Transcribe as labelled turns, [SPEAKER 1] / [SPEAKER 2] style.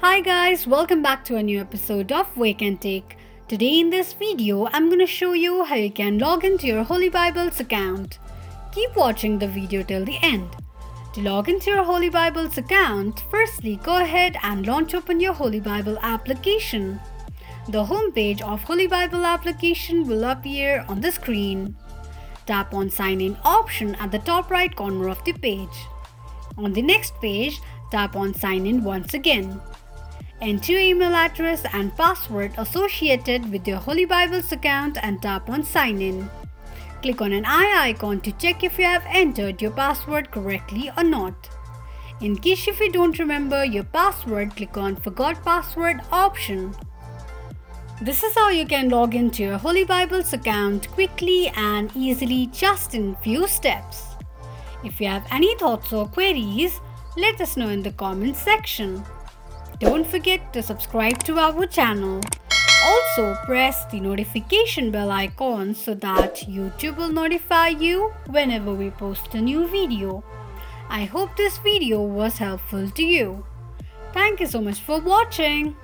[SPEAKER 1] Hi guys, welcome back to a new episode of Wake&Tech. Today in this video, I'm going to show you how you can log into your Holy Bibles account. Keep watching the video till the end. To log into your Holy Bibles account, firstly go ahead and launch open your Holy Bible application. The home page of Holy Bible application will appear on the screen. Tap on Sign In option at the top right corner of the page. On the next page, tap on Sign In once again. Enter your email address and password associated with your Holy Bibles account and tap on Sign In. Click on an eye icon to check if you have entered your password correctly or not. In case if you don't remember your password, click on Forgot Password option. This is how you can log into your Holy Bibles account quickly and easily just in few steps. If you have any thoughts or queries, let us know in the comments section. Don't forget to subscribe to our channel. Also press the notification bell icon so that YouTube will notify you whenever we post a new video. I hope this video was helpful to you. Thank you so much for watching.